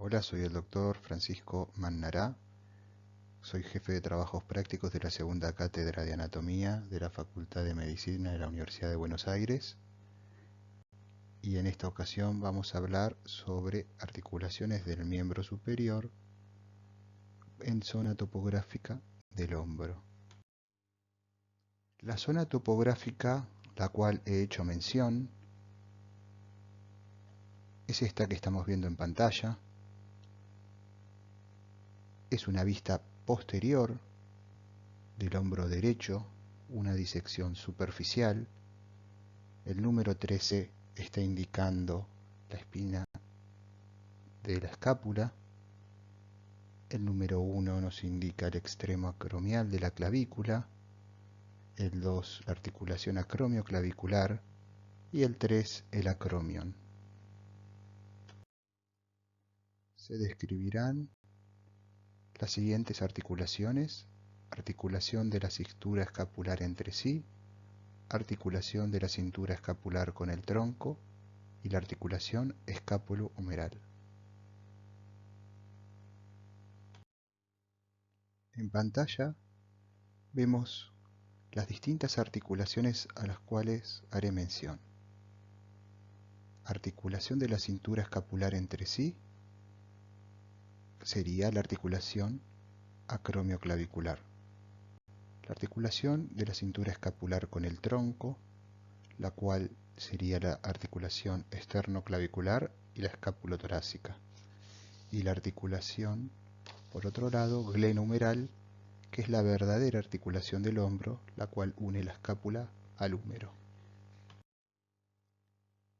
Hola, soy el doctor Francisco Mannará, soy jefe de trabajos prácticos de la segunda cátedra de anatomía de la Facultad de Medicina de la Universidad de Buenos Aires y en esta ocasión vamos a hablar sobre articulaciones del miembro superior en zona topográfica del hombro. La zona topográfica, la cual he hecho mención, es esta que estamos viendo en pantalla. Es una vista posterior del hombro derecho, una disección superficial. El número 13 está indicando la espina de la escápula. El número 1 nos indica el extremo acromial de la clavícula. El 2 la articulación acromioclavicular y el 3 el acromion. Se describirán las siguientes articulaciones: articulación de la cintura escapular entre sí, articulación de la cintura escapular con el tronco y la articulación escápulo-humeral. En pantalla vemos las distintas articulaciones a las cuales haré mención. Articulación de la cintura escapular entre sí sería la articulación acromioclavicular. La articulación de la cintura escapular con el tronco, la cual sería la articulación esternoclavicular y la escapulotorácica. Y la articulación, por otro lado, glenohumeral, que es la verdadera articulación del hombro, la cual une la escápula al húmero.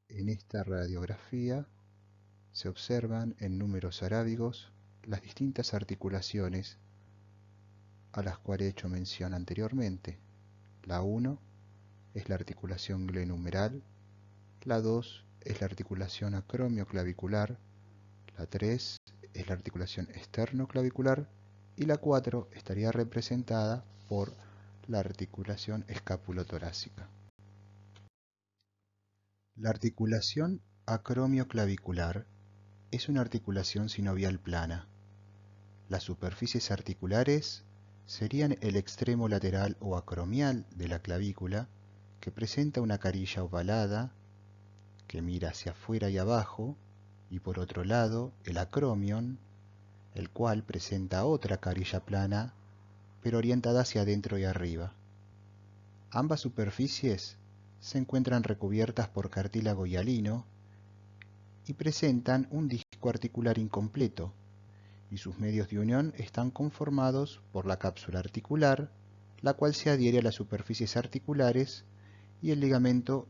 En esta radiografía se observan en números arábigos las distintas articulaciones a las cuales he hecho mención anteriormente. La 1 es la articulación glenohumeral, la 2 es la articulación acromioclavicular, la 3 es la articulación esternoclavicular y la 4 estaría representada por la articulación escapulotorácica. La articulación acromioclavicular es una articulación sinovial plana. Las superficies articulares serían el extremo lateral o acromial de la clavícula, que presenta una carilla ovalada que mira hacia afuera y abajo, y por otro lado el acromion, el cual presenta otra carilla plana pero orientada hacia adentro y arriba. Ambas superficies se encuentran recubiertas por cartílago hialino y presentan un disco articular incompleto, y sus medios de unión están conformados por la cápsula articular, la cual se adhiere a las superficies articulares, y el ligamento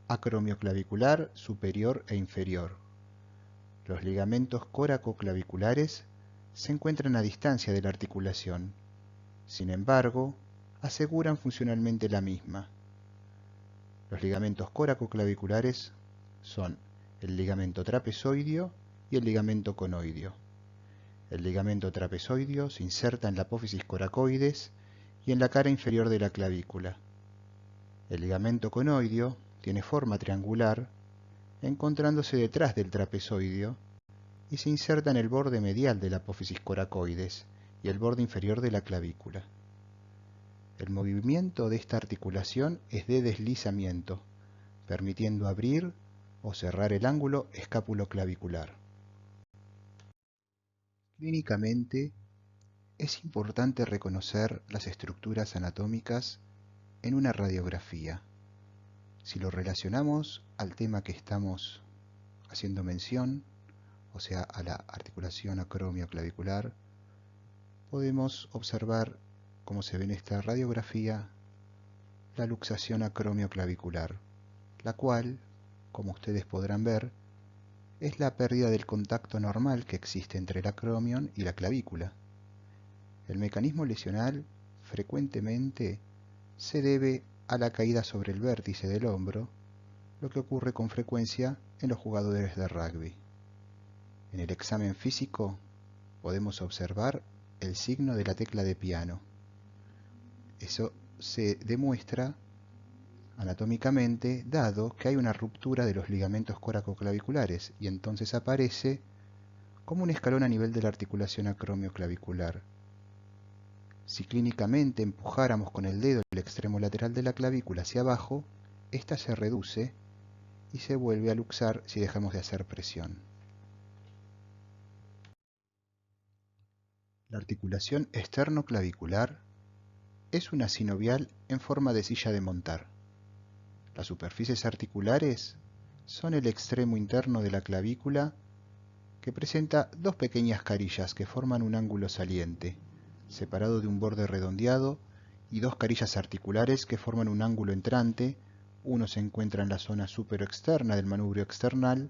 acromioclavicular superior e inferior. Los ligamentos coracoclaviculares se encuentran a distancia de la articulación. Sin embargo, aseguran funcionalmente la misma. Los ligamentos coracoclaviculares son el ligamento trapezoideo y el ligamento conoideo. El ligamento trapezoideo se inserta en la apófisis coracoides y en la cara inferior de la clavícula. El ligamento conoideo tiene forma triangular, encontrándose detrás del trapezoideo, y se inserta en el borde medial de la apófisis coracoides y el borde inferior de la clavícula. El movimiento de esta articulación es de deslizamiento, permitiendo abrir o cerrar el ángulo escapuloclavicular. Clínicamente, es importante reconocer las estructuras anatómicas en una radiografía. Si lo relacionamos al tema que estamos haciendo mención, o sea, a la articulación acromioclavicular, podemos observar, como se ve en esta radiografía, la luxación acromioclavicular, la cual, como ustedes podrán ver, es la pérdida del contacto normal que existe entre el acromion y la clavícula. El mecanismo lesional frecuentemente se debe a la caída sobre el vértice del hombro, lo que ocurre con frecuencia en los jugadores de rugby. En el examen físico podemos observar el signo de la tecla de piano. Eso se demuestra anatómicamente dado que hay una ruptura de los ligamentos coracoclaviculares y entonces aparece como un escalón a nivel de la articulación acromioclavicular. Si clínicamente empujáramos con el dedo el extremo lateral de la clavícula hacia abajo, ésta se reduce y se vuelve a luxar si dejamos de hacer presión. La articulación externoclavicular es una sinovial en forma de silla de montar. Las superficies articulares son el extremo interno de la clavícula que presenta dos pequeñas carillas que forman un ángulo saliente, separado de un borde redondeado, y dos carillas articulares que forman un ángulo entrante. Uno se encuentra en la zona superoexterna del manubrio external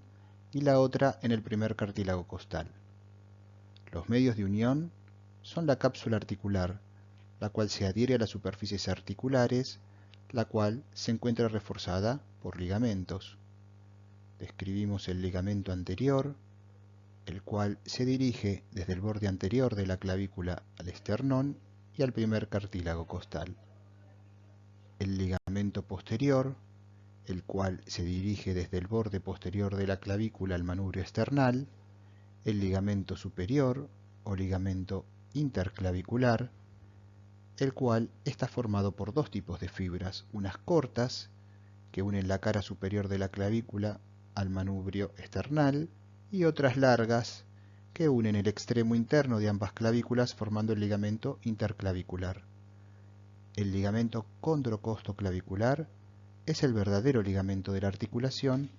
y la otra en el primer cartílago costal. Los medios de unión son la cápsula articular, la cual se adhiere a las superficies articulares, la cual se encuentra reforzada por ligamentos. Describimos el ligamento anterior, el cual se dirige desde el borde anterior de la clavícula al esternón y al primer cartílago costal. El ligamento posterior, el cual se dirige desde el borde posterior de la clavícula al manubrio esternal. El ligamento superior o ligamento interclavicular, el cual está formado por dos tipos de fibras, unas cortas, que unen la cara superior de la clavícula al manubrio esternal, y otras largas, que unen el extremo interno de ambas clavículas formando el ligamento interclavicular. El ligamento condrocostoclavicular es el verdadero ligamento de la articulación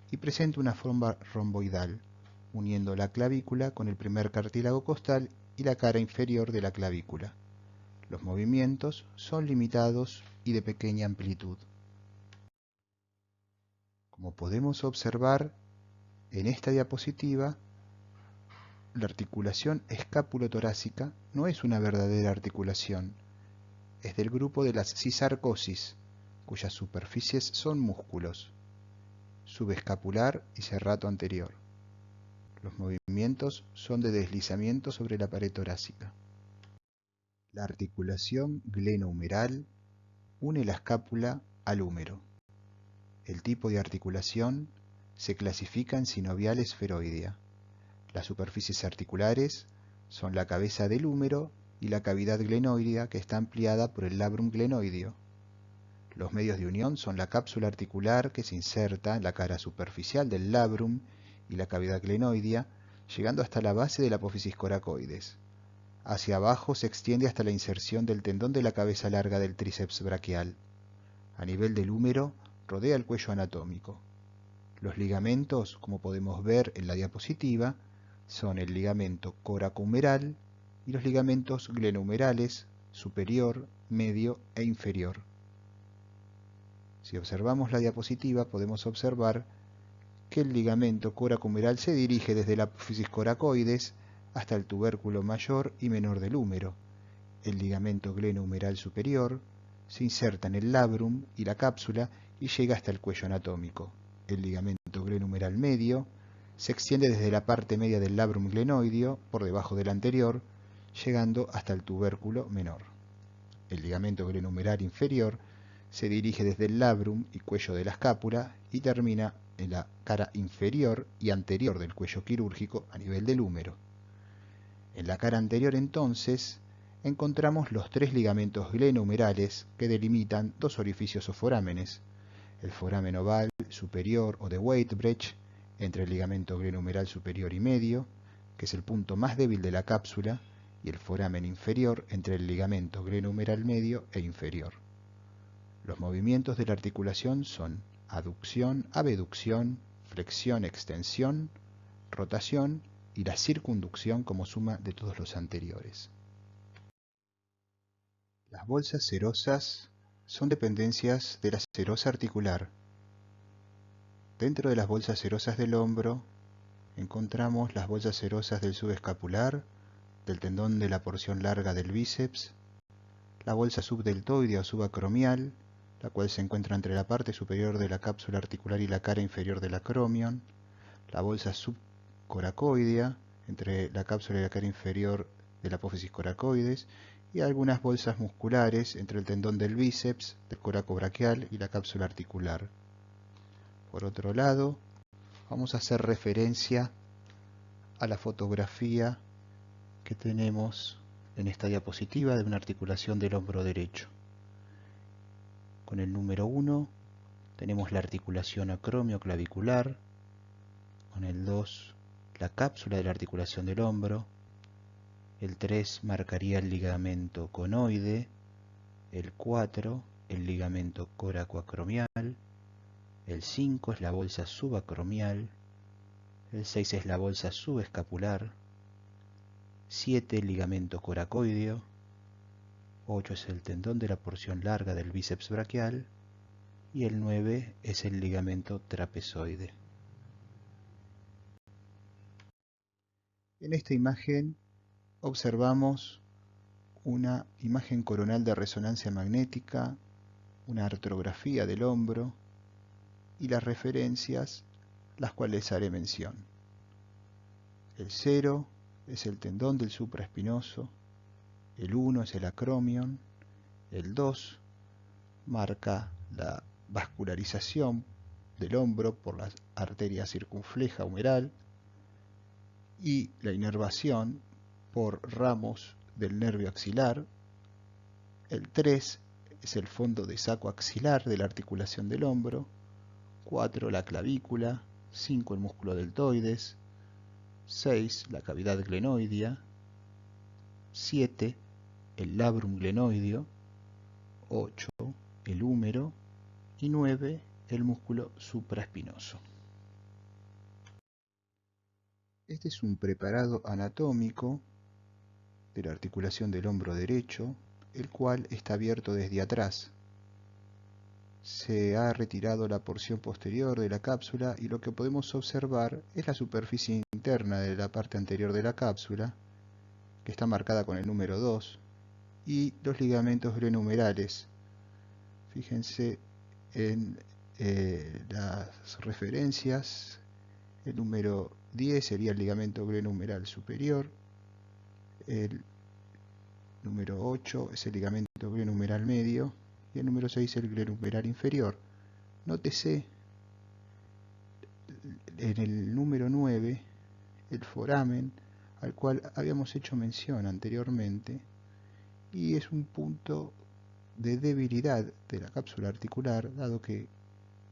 y presenta una forma romboidal, uniendo la clavícula con el primer cartílago costal y la cara inferior de la clavícula. Los movimientos son limitados y de pequeña amplitud. Como podemos observar en esta diapositiva, la articulación escápulo-torácica no es una verdadera articulación, es del grupo de las cisarcosis, cuyas superficies son músculos, subescapular y serrato anterior. Los movimientos son de deslizamiento sobre la pared torácica. La articulación glenohumeral une la escápula al húmero. El tipo de articulación se clasifica en sinovial esferoidea. Las superficies articulares son la cabeza del húmero y la cavidad glenoidea que está ampliada por el labrum glenoideo. Los medios de unión son la cápsula articular que se inserta en la cara superficial del labrum y la cavidad glenoidea, llegando hasta la base de la apófisis coracoides. Hacia abajo se extiende hasta la inserción del tendón de la cabeza larga del tríceps braquial. A nivel del húmero rodea el cuello anatómico. Los ligamentos, como podemos ver en la diapositiva, son el ligamento coracohumeral y los ligamentos glenohumerales superior, medio e inferior. Si observamos la diapositiva podemos observar que el ligamento coracohumeral se dirige desde la apófisis coracoides hasta el tubérculo mayor y menor del húmero. El ligamento glenohumeral superior se inserta en el labrum y la cápsula y llega hasta el cuello anatómico. El ligamento glenohumeral medio se extiende desde la parte media del labrum glenoideo por debajo del anterior, llegando hasta el tubérculo menor. El ligamento glenohumeral inferior se dirige desde el labrum y cuello de la escápula y termina en la cara inferior y anterior del cuello quirúrgico a nivel del húmero. En la cara anterior, entonces, encontramos los tres ligamentos glenohumerales que delimitan dos orificios o forámenes: el foramen oval superior o de Weisbrech entre el ligamento glenohumeral superior y medio, que es el punto más débil de la cápsula, y el foramen inferior entre el ligamento glenohumeral medio e inferior. Los movimientos de la articulación son aducción, abducción, flexión, extensión, rotación y la circunducción como suma de todos los anteriores. Las bolsas serosas son dependencias de la serosa articular. Dentro de las bolsas serosas del hombro encontramos las bolsas serosas del subescapular, del tendón de la porción larga del bíceps, la bolsa subdeltoidea o subacromial, la cual se encuentra entre la parte superior de la cápsula articular y la cara inferior del acromion, la bolsa subcoracoidea, entre la cápsula y la cara inferior de la apófisis coracoides, y algunas bolsas musculares entre el tendón del bíceps, del coracobraquial y la cápsula articular. Por otro lado, vamos a hacer referencia a la fotografía que tenemos en esta diapositiva de una articulación del hombro derecho. Con el número 1 tenemos la articulación acromioclavicular, con el 2 la cápsula de la articulación del hombro, el 3 marcaría el ligamento conoide, el 4 el ligamento coracoacromial, el 5 es la bolsa subacromial, el 6 es la bolsa subescapular, 7 el ligamento coracoideo, 8 es el tendón de la porción larga del bíceps braquial y el 9 es el ligamento trapezoide. En esta imagen observamos una imagen coronal de resonancia magnética, una artrografía del hombro y las referencias, las cuales haré mención. El 0 es el tendón del supraespinoso, el 1 es el acromion, el 2 marca la vascularización del hombro por la arteria circunfleja humeral y la inervación por ramos del nervio axilar. El 3 es el fondo de saco axilar de la articulación del hombro, 4 la clavícula, 5 el músculo deltoides, 6 la cavidad glenoidea, 7 el labrum glenoideo, 8 el húmero y 9 el músculo supraespinoso. Este es un preparado anatómico de la articulación del hombro derecho, el cual está abierto desde atrás. Se ha retirado la porción posterior de la cápsula y lo que podemos observar es la superficie interna de la parte anterior de la cápsula, que está marcada con el número 2, y los ligamentos glenohumerales. Fíjense en las referencias. El número 10 sería el ligamento glenohumeral superior, el número 8 es el ligamento glenohumeral medio y el número 6 el glenohumeral inferior. Nótese en el número 9 el foramen al cual habíamos hecho mención anteriormente, y es un punto de debilidad de la cápsula articular, dado que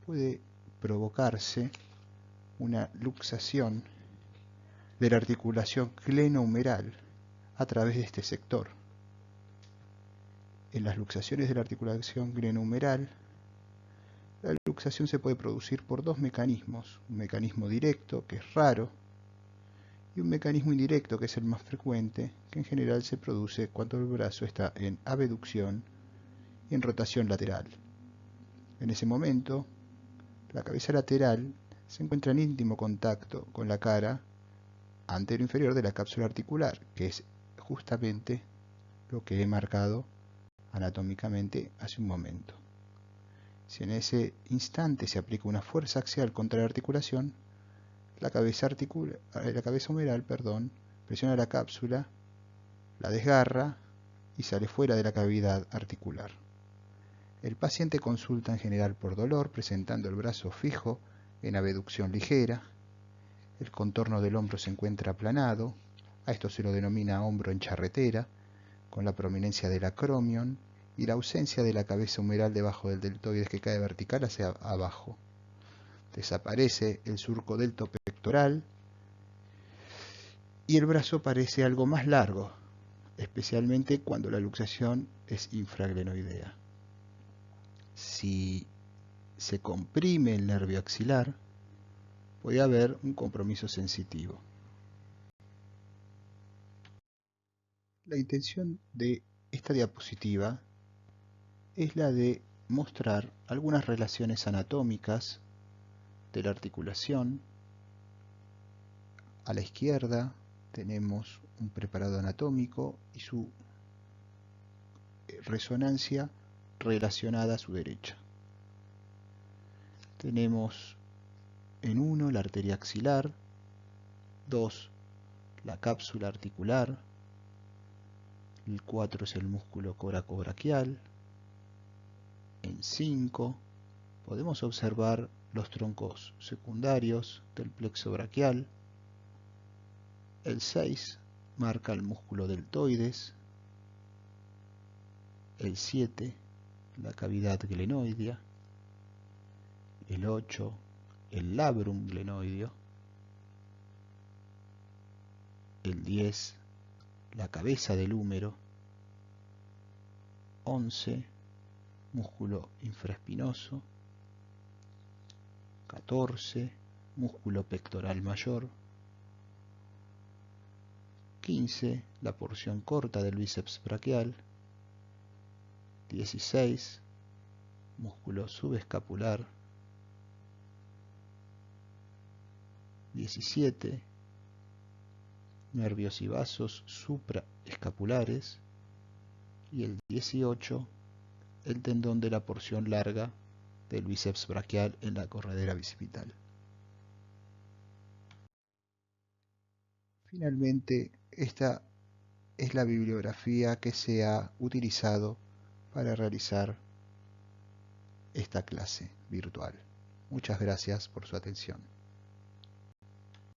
puede provocarse una luxación de la articulación glenohumeral a través de este sector. En las luxaciones de la articulación glenohumeral, la luxación se puede producir por dos mecanismos: un mecanismo directo, que es raro, y un mecanismo indirecto, que es el más frecuente, que en general se produce cuando el brazo está en abducción y en rotación lateral. En ese momento, la cabeza lateral se encuentra en íntimo contacto con la cara antero-inferior de la cápsula articular, que es justamente lo que he marcado anatómicamente hace un momento. Si en ese instante se aplica una fuerza axial contra la articulación, la cabeza humeral, presiona la cápsula, la desgarra y sale fuera de la cavidad articular. El paciente consulta en general por dolor, presentando el brazo fijo en abducción ligera. El contorno del hombro se encuentra aplanado, a esto se lo denomina hombro en charretera, con la prominencia del acromion y la ausencia de la cabeza humeral debajo del deltoides, que cae vertical hacia abajo. Desaparece el surco deltopectoral y el brazo parece algo más largo, especialmente cuando la luxación es infraglenoidea. Si se comprime el nervio axilar, puede haber un compromiso sensitivo. La intención de esta diapositiva es la de mostrar algunas relaciones anatómicas de la articulación. A la izquierda tenemos un preparado anatómico y su resonancia relacionada a su derecha. Tenemos en 1 la arteria axilar, 2 la cápsula articular, el 4 es el músculo coracobraquial, en 5 podemos observar los troncos secundarios del plexo braquial, El 6 marca el músculo deltoides. El 7, la cavidad glenoidea. El 8, el labrum glenoideo. El 10, la cabeza del húmero. 11, músculo infraespinoso. 14, músculo pectoral mayor. 15, la porción corta del bíceps braquial. 16, músculo subescapular. 17, nervios y vasos supraescapulares. Y el 18, el tendón de la porción larga del bíceps braquial en la corredera bicipital. Finalmente, esta es la bibliografía que se ha utilizado para realizar esta clase virtual. Muchas gracias por su atención.